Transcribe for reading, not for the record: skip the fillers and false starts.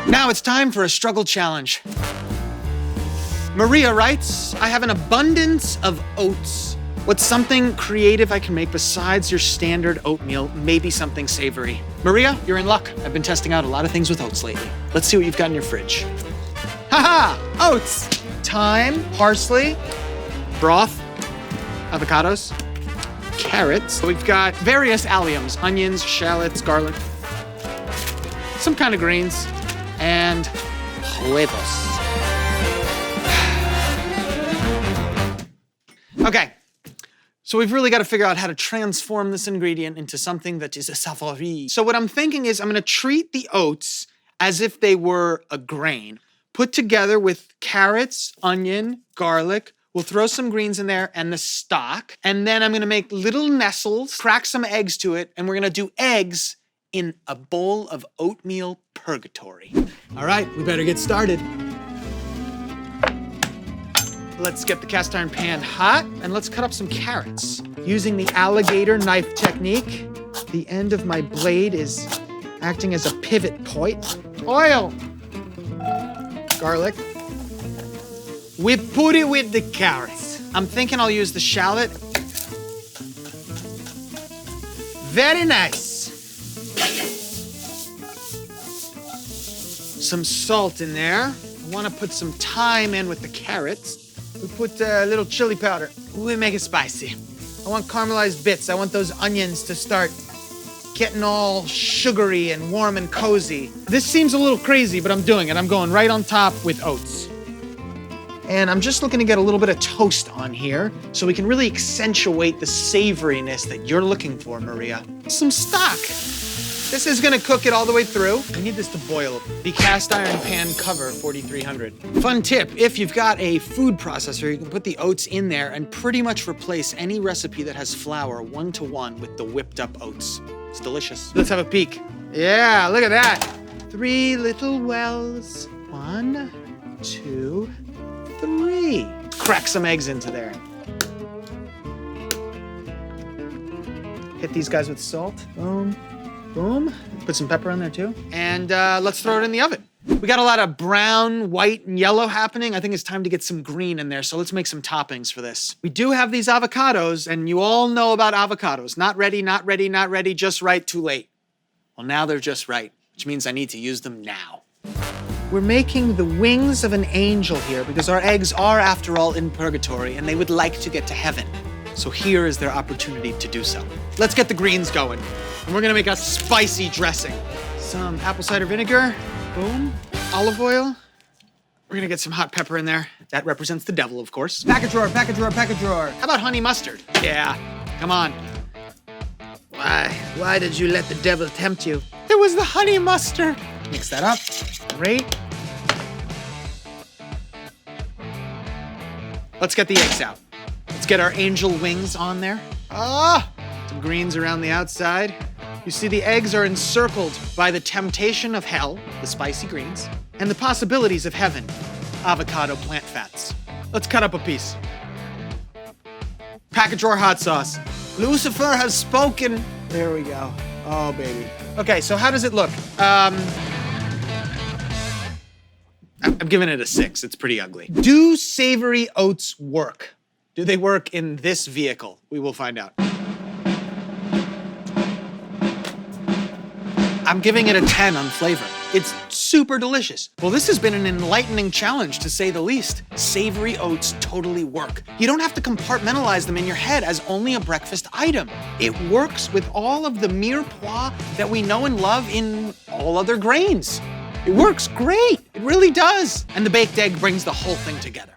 Now it's time for a struggle challenge. Maria writes, I have an abundance of oats. What's something creative I can make besides your standard oatmeal? Maybe something savory. Maria, you're in luck. I've been testing out a lot of things with oats lately. Let's see what you've got in your fridge. Haha, oats. Thyme, parsley, broth, avocados, carrots. We've got various alliums, onions, shallots, garlic, some kind of greens, and huevos. Okay, so we've really got to figure out how to transform this ingredient into something that is a savory. So what I'm thinking is I'm gonna treat the oats as if they were a grain, put together with carrots, onion, garlic. We'll throw some greens in there and the stock. And then I'm gonna make little nestles, crack some eggs to it, and we're gonna do eggs in a bowl of oatmeal purgatory. All right, we better get started. Let's get the cast iron pan hot and let's cut up some carrots. Using the alligator knife technique, the end of my blade is acting as a pivot point. Oil, garlic. We put it with the carrots. I'm thinking I'll use the shallot. Very nice. Some salt in there. I want to put some thyme in with the carrots. We put a little chili powder. We make it spicy. I want caramelized bits. I want those onions to start getting all sugary and warm and cozy. This seems a little crazy, but I'm doing it. I'm going right on top with oats. And I'm just looking to get a little bit of toast on here so we can really accentuate the savoriness that you're looking for, Maria. Some stock. This is gonna cook it all the way through. We need this to boil. The cast iron pan cover, 4300. Fun tip, if you've got a food processor, you can put the oats in there and pretty much replace any recipe that has flour 1-to-1 with the whipped up oats. It's delicious. Let's have a peek. Yeah, look at that. 3 little wells. 1, 2, 3. Crack some eggs into there. Hit these guys with salt. Boom. Boom. Put some pepper in there too. And let's throw it in the oven. We got a lot of brown, white, and yellow happening. I think it's time to get some green in there, so let's make some toppings for this. We do have these avocados, and you all know about avocados. Not ready, not ready, not ready, just right, too late. Well, now they're just right, which means I need to use them now. We're making the wings of an angel here because our eggs are, after all, in purgatory, and they would like to get to heaven. So here is their opportunity to do so. Let's get the greens going. And we're gonna make a spicy dressing. Some apple cider vinegar, boom. Olive oil. We're gonna get some hot pepper in there. That represents the devil, of course. Pack a drawer, pack a drawer, pack a drawer. How about honey mustard? Yeah, come on. Why did you let the devil tempt you? It was the honey mustard. Mix that up, great. Let's get the eggs out. Let's get our angel wings on there. Some greens around the outside. You see, the eggs are encircled by the temptation of hell, the spicy greens, and the possibilities of heaven, avocado plant fats. Let's cut up a piece. Pack a drawer hot sauce. Lucifer has spoken. There we go. Oh, baby. Okay, so how does it look? I'm giving it a 6. It's pretty ugly. Do savory oats work? Do they work in this vehicle? We will find out. I'm giving it a 10 on flavor. It's super delicious. Well, this has been an enlightening challenge, to say the least. Savory oats totally work. You don't have to compartmentalize them in your head as only a breakfast item. It works with all of the mirepoix that we know and love in all other grains. It works great. It really does. And the baked egg brings the whole thing together.